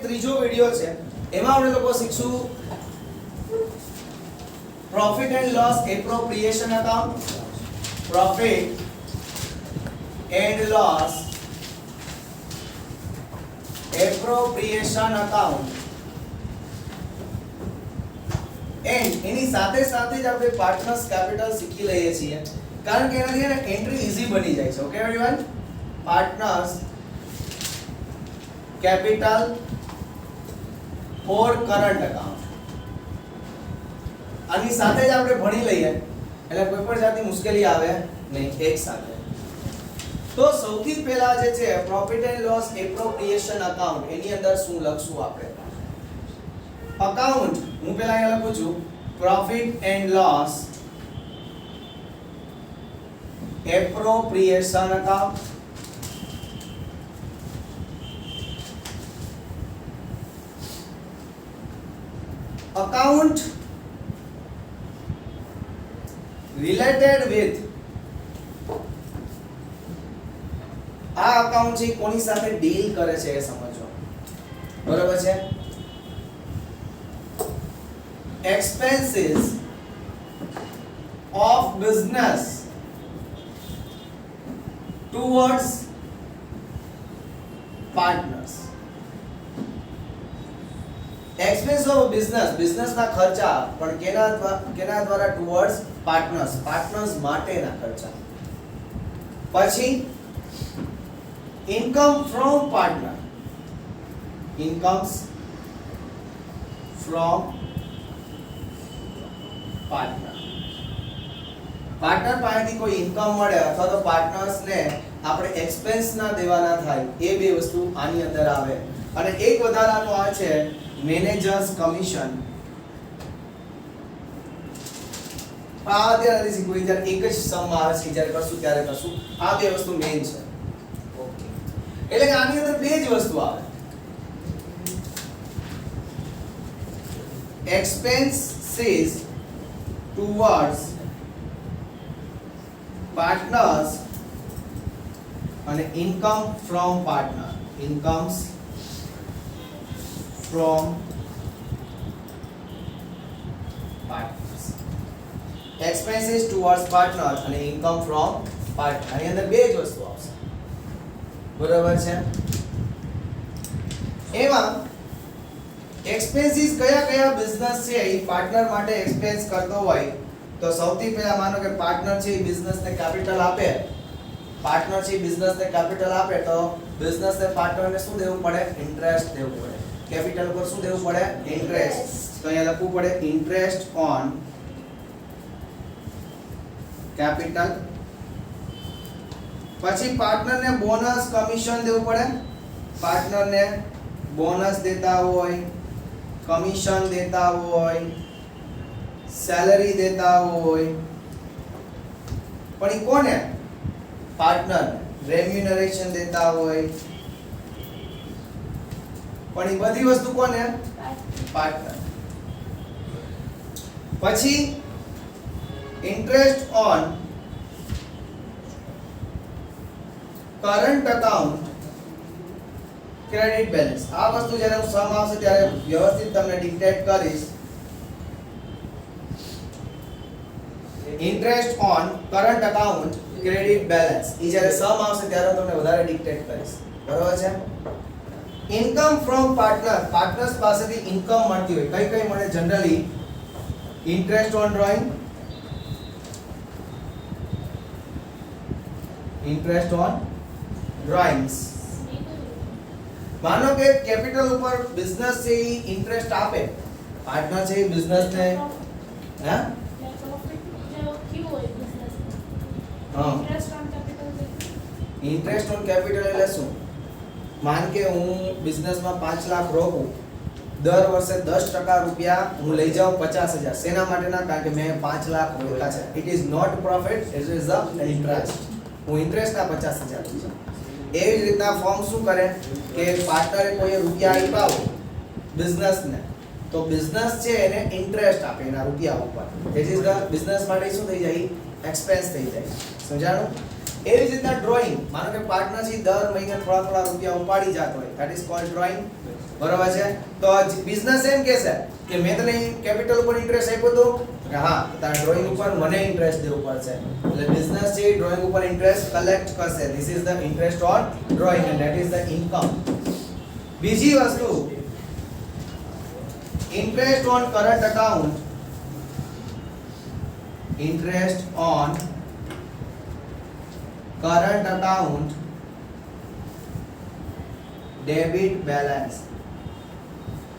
ત્રીજો વિડિયો છે એમાં આપણે લોકો શીખશું profit and loss appropriation account, profit and loss appropriation account and એની સાથે સાથે જ આપણે પાર્ટનર્સ કેપિટલ શીખી લઈએ છીએ કારણ કે એનાથી એને એન્ટ્રી ઈઝી બની જાય છે. Okay everyone, partners capital for current account આની સાથે જ આપણે ભણી લઈએ એટલે કોઈ પણ જાતની મુશ્કેલી આવે નહીં એક સાથે. તો સૌથી પહેલા જે છે profit and loss appropriation account એની અંદર શું લખશું આપણે અકાઉન્ટ. હું પહેલા અહીંયા લખું છું profit and loss appropriation account. Account related with આ અકાઉન્ટ છે કોની સાથે ડીલ કરે છે એ સમજો. બરોબર છે. expenses of business towards partners. expense of business ના ખર્ચા પણ કેના દ્વારા towards partners માટેના ખર્ચા. પછી income from partner, incomes from partner પાસેથી કોઈ ઇન્કમ મળે અથવા તો પાર્ટનર્સ ને આપણે એક્સપેન્સ ના દેવાના થાય એ બે વસ્તુ આની અંદર આવે. અને એક વધારાનું આવે છે મેનેજર્સ કમિશન. આ અત્યારે નથી શીખવું, જ્યારે એક જ સમ આવે છે જ્યારે કરશું ત્યારે કરશું. આ બે વસ્તુ મેઇન છે. ઓકે, એટલે કે આની અંદર બે જ વસ્તુ આવે expenses towards partners અને income from partner, incomes from partners. expenses towards partners અને income from partner આની અંદર બે જ વસ્તુ આવશે. બરાબર છે. એમાં એક્સપેન્સીસ કયા બિઝનેસ છે એ પાર્ટનર માટે એક્સપેન્સ કરતો હોય તો સૌથી પહેલા માનો કે પાર્ટનર છે એ બિઝનેસને કેપિટલ આપે. પાર્ટનર છે બિઝનેસને કેપિટલ આપે તો બિઝનેસને પાર્ટનરને શું દેવું પડે? ઇન્ટરેસ્ટ દેવું પડે. કેપિટલ પર શું દેવું પડે? ઇન્ટરેસ્ટ. તો અહીંયા લખવું પડે ઇન્ટરેસ્ટ ઓન કેપિટલ. પછી પાર્ટનરને બોનસ કમિશન દેવું પડે. પાર્ટનરને બોનસ દેતા હોય, કમિશન દેતા હોય, સેલરી દેતા હોય, પણ એ કોને? પાર્ટનર. રેમ્યુનરેશન દેતા હોય, પણ એ બધી વસ્તુ કોને? પાર્ટનર. પછી interest on current account credit balance. આ વસ્તુ જ્યારે હું સમ આવશે ત્યારે વ્યવસ્થિત તમને ડિક્ટેટ કરીશ. Interest on current account credit balance એ જ્યારે સમ આવશે ત્યારે હું તમને વધારે ડિક્ટેટ કરીશ. બરોબર છે. ઇન્કમ ફ્રોમ પાર્ટનર, પાર્ટનર્સ પાસેથી ઇન્કમ મળતી હોય. કઈ કઈ મળે generally? Interest on drawing, interest on drawings. માનો કે કેપિટલ ઉપર બિઝનેસ છે એ ઇન્ટરેસ્ટ આપે. પાર્ટનર છે એ બિઝનેસ ને હા ઇન્ટરેસ્ટ ઓન કેપિટલ એટલે શું? માન કે હું બિઝનેસમાં 5 લાખ રોકું, દર વર્ષે 10% રૂપિયા હું લઈ જાઉં 50,000. શેના માટેના? કારણ કે મેં 5 લાખ રોક્યા છે. It is not profit, it is the interest. હું ઇન્ટરેસ્ટના 50,000 લઈ જાઉં. એવી જ રીતના ફોર્મ શું કરે કે પાર્ટનરે કોઈ રૂપિયા આપ્યા હોય બિઝનેસને તો બિઝનેસ છે એને ઇન્ટરેસ્ટ આપે એના રૂપિયા ઉપર. ધેટ ઇઝ ધ બિઝનેસ માટે શું થઈ જાય? એક્સપેન્સ થઈ જાય. સમજાણું? એવી જ રીતના ડ્રોઈંગ, માનો કે પાર્ટનર છે દર મહિને થોડા રૂપિયા ઉપાડી જતો હોય, ધેટ ઇઝ કોલ્ડ ડ્રોઈંગ. બરાબર છે? તો બિઝનેસ એમ કહેશે કે મેં તને કેપિટલ ઉપર ઇન્ટરેસ્ટ આપ્યો તો કે હા, તારા ડ્રોઈંગ ઉપર મને ઇન્ટરેસ્ટ દેવું પડશે. એટલે બિઝનેસ છે ડ્રોઈંગ ઉપર ઇન્ટરેસ્ટ કલેક્ટ કરશે. This is the interest on drawing and that is the income. બીજી વસ્તુ, interest on current account, interest on current account debit balance.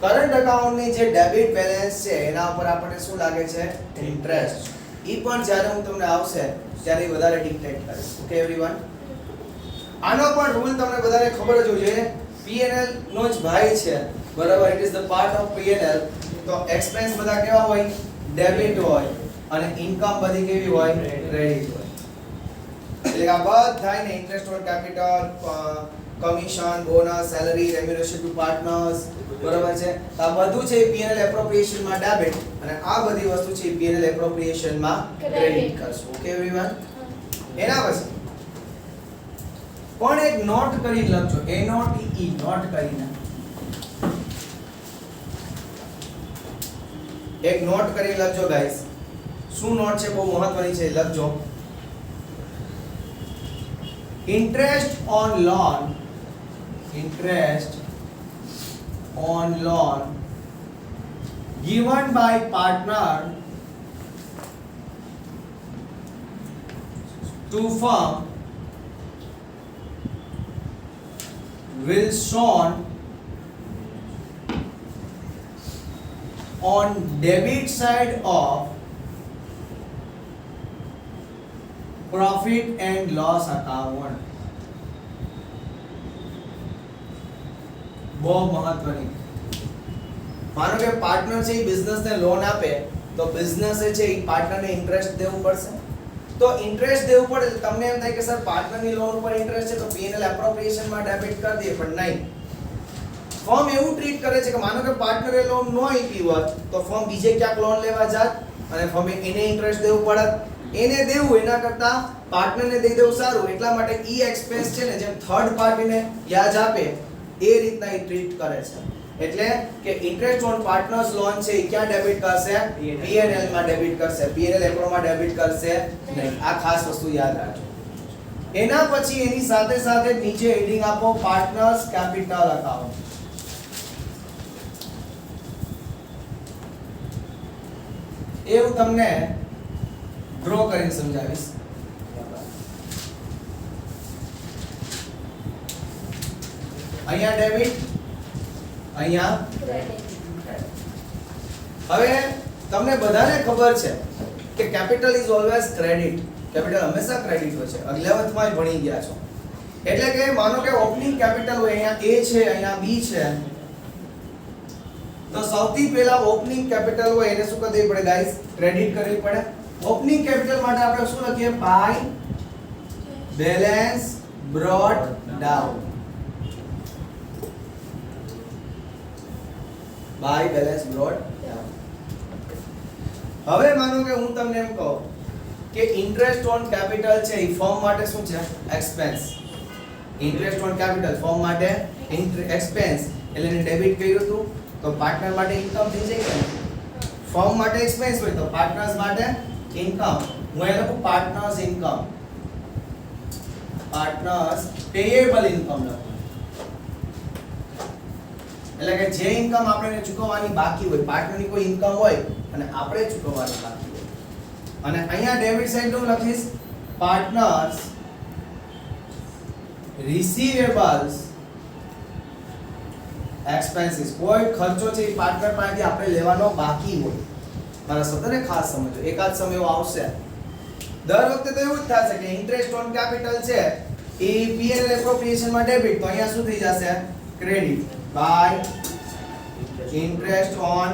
Current અકાઉન્ટની જે ડેબિટ બેલેન્સ છે એના ઉપર આપણને શું લાગે છે? ઇન્ટરેસ્ટ. ઈ પણ જ્યારે હું તમને આવશે ત્યારે વધારે ડિક્ટેટ કરીશ. Okay everyone? આનો પણ રૂલ તમને બધાને ખબર જ હોવી જોઈએ. P&L નો જ ભાઈ છે, બરાબર? It is the part of P&L. તો એક્સપેન્સ બધા કેવા હોય? ડેબિટ હોય અને ઇન્કમ બધી કેવી હોય? ક્રેડિટ હોય. એટલે આ બધાને interest on capital, commission, bonus, salary, remuneration to partners, બરાબર છે? આ બધું છે P&L એપ્રોપ્રિએશન માં ડેબિટ અને આ બધી વસ્તુ છે P&L એપ્રોપ્રિએશન માં ક્રેડિટ કરશું. Okay everyone? એના પછી પણ એક નોટ કરી લખજો, NOTE, નોટ કરીને એક નોટ કરી લખજો ગાઈસ. શું નોટ છે? બહુ મહત્વની છે, લખજો. Interest on loan, interest on loan given by partner to firm will shown on debit side of profit and loss account. બહુ મહત્વની. માનો કે પાર્ટનર છે એ બિઝનેસને લોન આપે તો બિઝનેસે છે એ પાર્ટનરને ઇન્ટરેસ્ટ દેવું પડશે. તો ઇન્ટરેસ્ટ દેવું પડે એટલે તમને એમ થાય કે સર પાર્ટનરની લોન ઉપર ઇન્ટરેસ્ટ છે તો P&L એપ્રોપ્રિએશનમાં ડેબિટ કરી દઈએ, પણ નહીં. ફર્મ એવું ટ્રીટ કરે છે કે માનો કે પાર્ટનરે લોન ન આપી હોત તો ફર્મ બીજે ક્યાંક લોન લેવા જાત અને ફર્મે એને ઇન્ટરેસ્ટ દેવું પડત. એને દેવું એના કરતા પાર્ટનરને દઈ દેવું સારું. એટલા માટે ઈ એક્સપેન્સ છે ને જેમ થર્ડ પાર્ટીને વ્યાજ આપે એ રીતના એ ટ્રીટ કરે છે. એટલે કે ઇન્ટરેસ્ટ ઓન પાર્ટનર્સ લોન છે એ ક્યાં ડેબિટ કરશે? P&L માં ડેબિટ કરશે. P&L એપ્રોમાં ડેબિટ કરશે નહીં. આ ખાસ વસ્તુ યાદ રાખજો. એના પછી એની સાથે સાથે નીચે હેડિંગ આપો પાર્ટનર્સ કેપિટલ અકાઉન્ટ. એ હું તમને ડ્રો કરીને સમજાવીશ. અહીંયા ડેબિટ, અહીંયા ક્રેડિટ. હવે તમને બધાને ખબર છે કે capital is always credit. Capital હંમેશા ક્રેડિટ હોય છે. 11th માં ભણી ગયા છો. એટલે કે માનો કે ઓપનિંગ કેપિટલ હોય, અહીંયા A છે, અહીંયા B છે. તો સૌથી પહેલા ઓપનિંગ કેપિટલ હોય એને શું કરી દેવી પડે ગાઈસ? ક્રેડિટ કરવી પડે. ઓપનિંગ કેપિટલ માટે આપણે શું લખીએ? By balance brought down. By balance brought down. હવે માનો કે હું તમને એમ કહું કે ઇન્ટરેસ્ટ ઓન કેપિટલ છે એ ફર્મ માટે શું છે? Expense. Interest on capital firm માટે એક્સપેન્સ એટલે એને ડેબિટ કર્યું હતું તો પાર્ટનર માટે ઇન્કમ થઈ જાય કે ફર્મ માટે એક્સપેન્સ હોય તો પાર્ટનર્સ માટે ઇન્કમ. હું એ લખું પાર્ટનર્સ ઇન્કમ, પાર્ટનર્સ પેયેબલ ઇન્કમ લખું. એટલે કે જે ઇન્કમ આપણે ચૂકવવાની બાકી હોય, પાર્ટનરની કોઈ ઇન્કમ હોય અને આપણે ચૂકવવાની બાકી હોય. અને અહીંયા ડેબિટ સાઈડ હું લખીશ પાર્ટનર્સ રિસીવેબલ્સ એક્સપેન્સીસ. કોઈ ખર્ચો છે એ પાર્ટનર પાસેથી આપણે લેવાનો બાકી હોય. મારા શબ્દને ખાસ સમજો. એકાદ સમય એવો આવશે દર વખતે તો એવું જ થશે કે ઇન્ટરેસ્ટ ઓન કેપિટલ છે એ P&L એપ્રોપ્રિએશન માં ડેબિટ, તો અહીંયા શું થઈ જશે? Credit by interest on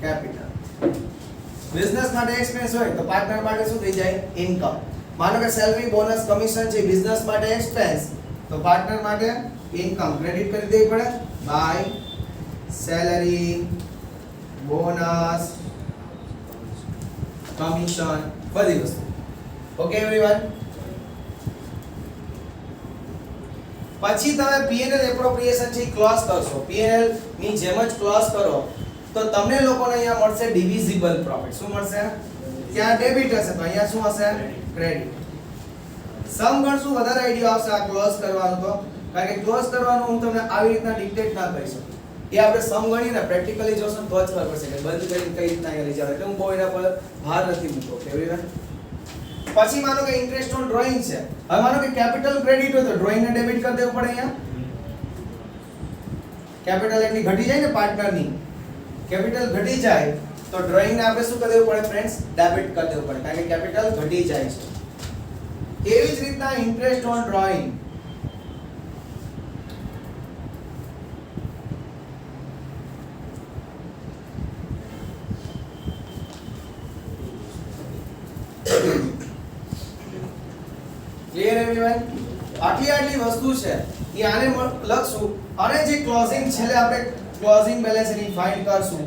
capital. Business માટે એક્સપેન્સ હોય તો પાર્ટનર માટે શું થઈ જાય? ઇન્કમ. માનો કે સેલરી, બોનસ, કમિશન છે બિઝનેસ માટે એક્સપેન્સ તો પાર્ટનર માટે ઇન્કમ. ક્રેડિટ કરી દેવી પડે બાય સેલરી, બોનસ, કમિશન, બધી વસ્તુ. Okay everyone? પછી તમે P&L એપ્રોપ્રિએશન છે ક્લોઝ કરશો. P&L ની જેમ જ ક્લોઝ કરો તો તમને લોકોને અહીંયા મળશે ડિવિઝિબલ પ્રોફિટ. શું મળશે? ત્યાં ડેબિટ હશે તો અહીંયા શું હશે? ક્રેડિટ. સમ ગણશું વધારે આઈડિયા આવશે આ ક્લોઝ કરવાનો તો, કારણ કે ક્લોઝ કરવાનું હું તમને આવી રીતના ડિક્ટેટ ના કરી શકું. એ આપણે સમ ગણીને પ્રેક્ટિકલી જોશું તો જ ખબર પડશે કે બંધ કરીને કઈ રીતના લઈ જવાનું. એટલે હું બહુ એના પર ભાર નથી મૂકતો. એવરીવન. પછી માનો કે ઇન્ટરેસ્ટ ઓન ડ્રોઈંગ છે. હવે માનો કે કેપિટલ ક્રેડિટ હોય તો ડ્રોઈંગ ને ડેબિટ કરી દેવું પડે અહીંયા. કેપિટલ એટલી ઘટી જાય ને પાર્ટનરની. કેપિટલ ઘટી જાય તો ડ્રોઈંગ ને આપણે શું કરી દેવું પડે ફ્રેન્ડ્સ? ડેબિટ કરી દેવું પડે, કારણ કે કેપિટલ ઘટી જાય છે. એવી જ રીતના interest on drawing clear everyone? આટલી વસ્તુ છે એ આને લખશું અને જે ક્લોઝિંગ છેલ્લે આપણે ક્લોઝિંગ બેલેન્સ ની ફાઇન્ડ કરશું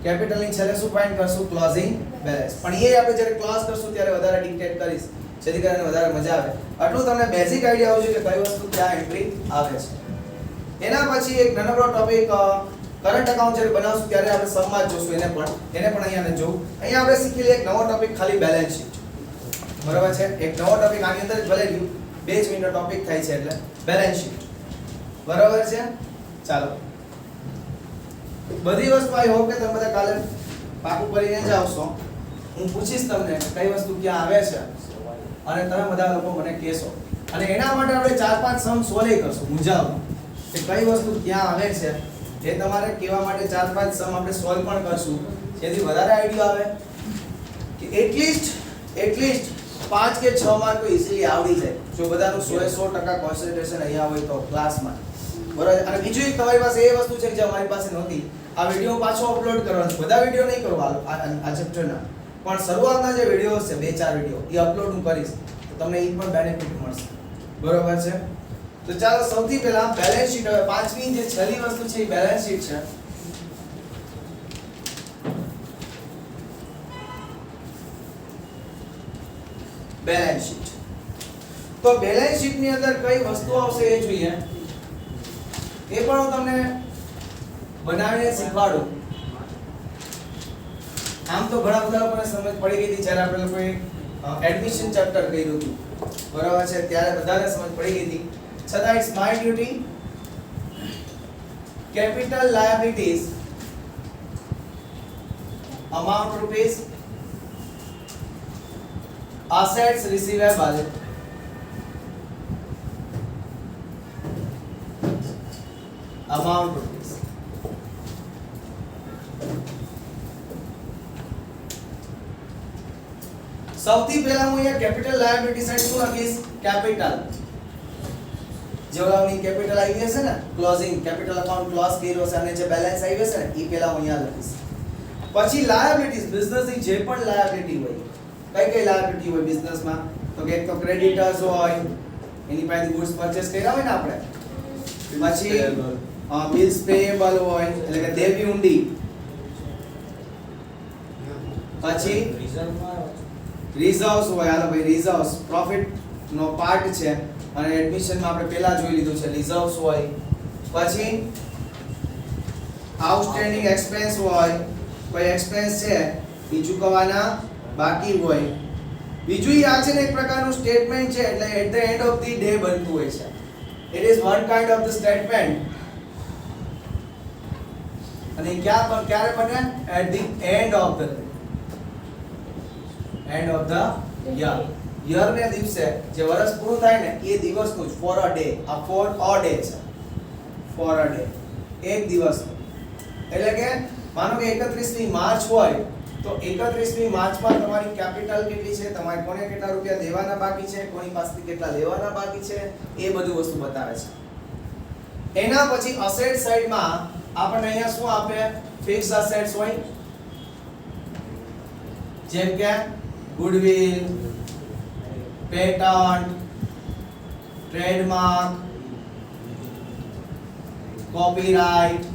કેપિટલની છેલ્લે શું ફાઇન્ડ કરશું? Closing balance. પણ એ આપણે જ્યારે ક્લોઝ કરશું ત્યારે વધારે ડિક્ટેટ કરીશ જેથી કરીને વધારે મજા આવે. આટલું તમને બેઝિક આઈડિયા આવશે કે કઈ વસ્તુ ક્યાં એન્ટ્રી આવે છે. એના પછી એક નાનકડો ટોપિક કરંટ અકાઉન્ટ જ્યારે બનાવશું ત્યારે આપણે સમમાં જ જોશું. એને પણ અહીંયા ને જોવું. અહીંયા આપણે શીખી લઈએ એક નવો ટોપિક ખાલી બેલેન્સ શીટ. બરાબર છે? એક નવો ટોપિક આની અંદર જ ભલે રહ્યું 2 જ મિનિટનો ટોપિક થાય છે એટલે બેલેન્સ શીટ. બરાબર છે? ચાલો. બધી વસ્તુ આઈ હોપ કે તમે બધા કાલે પાકું કરીને જ આવશો. હું પૂછીશ તમને કઈ વસ્તુ ક્યાં આવે છે અને તમે બધા લોકો મને કહેશો. અને એના માટે આપણે 4-5 સમ સોલ્વ કરશું. મૂંઝાવ કે કઈ વસ્તુ ક્યાં આવે છે એ તમારે કહેવા માટે 4-5 સમ આપણે સોલ્વ પણ કરશું જેથી વધારે આઈડિયા આવે કે એટલીસ્ટ 5 કે 6 માર્ક તો ઈઝીલી આવડી જાય જો બધાનું 100% કોન્સન્ટ્રેશન અહીંયા હોય તો ક્લાસમાં. બરાબર? અને બીજું એક તમારી પાસે એ વસ્તુ છે કે જે અમારી પાસે નહોતી. આ વિડિયો પાછો અપલોડ કરવાનો છે. બધા વિડિયો નહીં કરવા આ ચેપ્ટરના, પણ શરૂઆતના જે વિડિયોઝ છે 2-4 વિડિયો એ અપલોડ હું કરીશ તો તમને એ પણ બેનિફિટ મળશે. બરાબર છે? તો ચાલો સૌથી પહેલા બેલેન્સ શીટ. હવે પાંચમી જે છેલ્લી વસ્તુ છે એ બેલેન્સ શીટ છે. Balance sheet. તો બેલેન્સ શીટ ની અંદર કઈ વસ્તુ આવશે એ જોઈએ. એ પણ હું તમને બનાવીને શીખવાડું. આમ તો ઘણા બધા લોકોને સમજ પડી ગઈ હતી જ્યારે આપણે લોકોએ એડમિશન ચેપ્ટર કર્યું હતું. બરાબર છે? ત્યારે બધાને સમજ પડી ગઈ હતી. છતાં it's my duty. Capital liabilities amount rupees, assets receivable, amount rupees. સૌથી પહેલા હું અહીંયા કેપિટલ લાયબિલિટી સાઈડ શું લખીશ? કેપિટલ. જેવલાની કેપિટલ આવી હશે ને ક્લોઝિંગ કેપિટલ અકાઉન્ટ ક્લોઝ કર્યો છે અને જે બેલેન્સ આવી હશે ને એ પહેલા હું અહીંયા લખીશ. પછી લાયબિલિટીઝ બિઝનેસ ની જે પણ લાયબિલિટી હોય. કઈ લાયબિલિટી હોય બિઝનેસમાં? તો કે એક તો ક્રેડિટર્સ હોય, એની પાસે ગુડ્સ પરચેસ કર્યા હોય ને આપણે. પછી બિલ્સ પેયેબલ હોય એટલે કે દેવી ઊંડી. પછી રિઝર્વ્સ હોય. હાલો ભાઈ રિઝર્વ્સ પ્રોફિટ નો પાર્ટ છે અને એડમિશન માં આપણે પહેલા જોઈ લીધું છે રિઝર્વ્સ હોય. પછી આઉટસ્ટેન્ડિંગ એક્સપેન્સ હોય. કોઈ એક્સપેન્સ છે એ ચૂકવવાના બાકી હોય. બીજું આ છે ને એક પ્રકારનું સ્ટેટમેન્ટ છે એટલે at the end of the day બનતું હોય છે. It is one kind of the statement. અને ક્યારે બને? At the end of the year. Year ને દિવસે જે વર્ષ પૂરું થાય ને એ દિવસનું જ ફોર અ ડે. આ ફોર અ ડે છે. ફોર અ ડે એક દિવસનું. એટલે કે માનો કે 31મી માર્ચ હોય તો 31મી માર્ચમાં તમારી કેપિટલ કેટલી છે, તમારે કોને કેટલા રૂપિયા દેવાના બાકી છે, કોની પાસેથી કેટલા લેવાના બાકી છે, એ બધું વસ્તુ બતાવે છે. એના પછી અસેટ સાઈડમાં આપણને અહીંયા શું આપે? ફિક્સ અસેટ્સ હોય જેમ કે ગુડવિલ, પેટન્ટ, ટ્રેડમાર્ક, કોપીરાઇટ.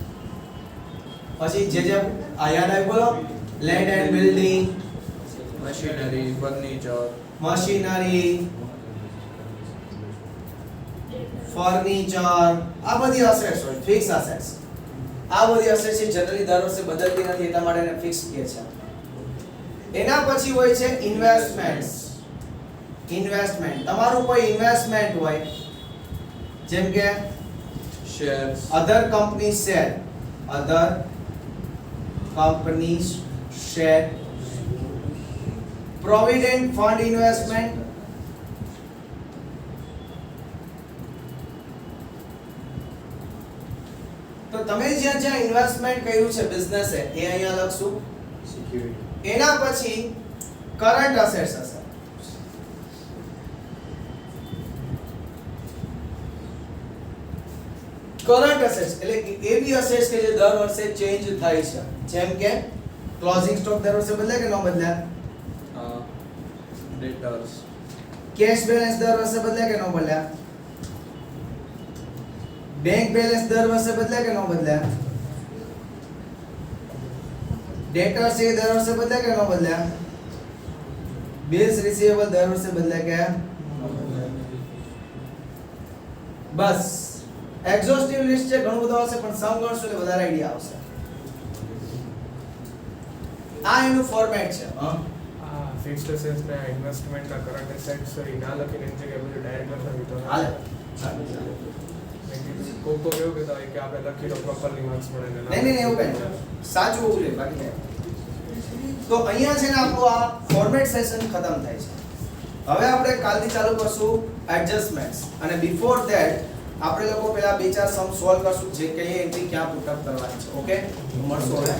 પછી જે યાદ આવી બોલો? Land and building, machinery, furniture, machinery, furniture, આ બધી અસેટ્સ હોય, ફિક્સ અસેટ્સ. આ બધી અસેટ્સ જનરલી દર વર્ષે બદલતી નથી, એટલા માટે એને ફિક્સ કહે છે. એના પછી હોય છે ઇન્વેસ્ટમેન્ટ્સ. ઇન્વેસ્ટમેન્ટ, તમારું કોઈ ઇન્વેસ્ટમેન્ટ હોય, જેમ કે shares, other company share, other company share, provident fund investment, તો તમે જ્યાં જ્યાં ઇન્વેસ્ટમેન્ટ કર્યું છે બિઝનેસે એ અહીંયા લખશું. સિક્યુરિટી, એના પછી કરંટ અસેટ્સ હશે. કરંટ અસેટ્સ એટલે કે એવી અસેટ્સ કે જે દર વર્ષે ચેન્જ થાય છે, જેમ કે ક્લોઝિંગ સ્ટોક દર વર્ષે બદલાય કે ન બદલાય, ડેટર્સ, કેશ બેલેન્સ દર વર્ષે બદલાય કે ન બદલાય, બેંક બેલેન્સ દર વર્ષે બદલાય કે ન બદલાય, ડેટર્સ એ દર વર્ષે બદલાય કે ન બદલાય, બિલ્સ રિસીવેબલ દર વર્ષે બદલાય કે બસ. એક્ઝોસ્ટિવ લિસ્ટ છે, ઘણું બધું આવશે, પણ સમ ગણશો એટલે વધારે આઈડિયા આવશે. આ એનું ફોર્મેટ છે. ફિક્સ્ડ એસેટ્સ ને ઇન્વેસ્ટમેન્ટ ના કરંટ એસેટ્સ ના લખીને એની જગ્યાએ બધું ડાયરેક્ટ લખી તો હાલે. કોક તો કેવું કહેતા હોય કે આપણે લખી દો પ્રોપરલી માર્ક્સ મળે ને નહીં એવું કઈ નહીં. સાચું હોવું જોઈએ, બાકી નહીં. તો અહીંયા છે ને આપણું આ ફોર્મેટ સેશન ખતમ થાય છે. હવે આપણે કાલથી ચાલુ કરશું એડજસ્ટમેન્ટ્સ, અને બિફોર ધેટ આપણે લોકો પહેલા બે ચાર સમ સોલ્વ કરશું, જે કઈ એન્ટ્રી ક્યાં પુટ અપ કરવાની છે. ઓકે, મળશું હવે.